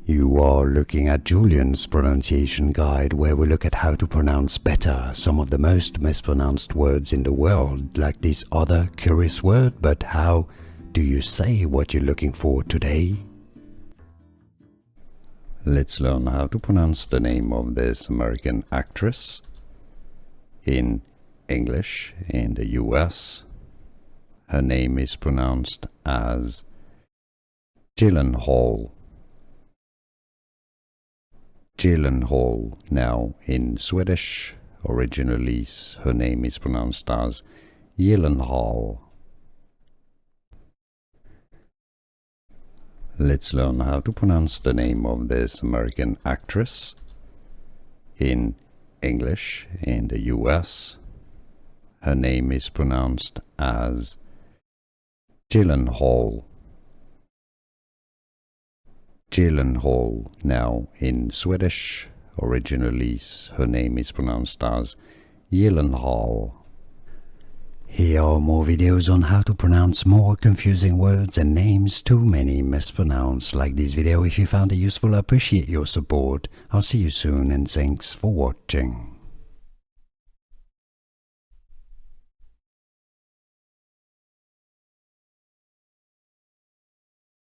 You are looking at Julian's pronunciation guide, where we look at how to pronounce better some of the most mispronounced words in the world, like this other curious word. But how do you say what you're looking for today? Let's learn how to pronounce the name of this American actress in English in the US. Her name is pronounced as Gyllenhaal. Gyllenhaal. Now in Swedish, originally her name is pronounced as Gyllenhaal. Let's learn how to pronounce the name of this American actress in English in the US. Her name is pronounced as Gyllenhaal. Gyllenhaal. Now in Swedish, originally her name is pronounced as Gyllenhaal. Here are more videos on how to pronounce more confusing words and names too many mispronounced. Like this video if you found it useful. I appreciate your support. I'll see you soon and thanks for watching.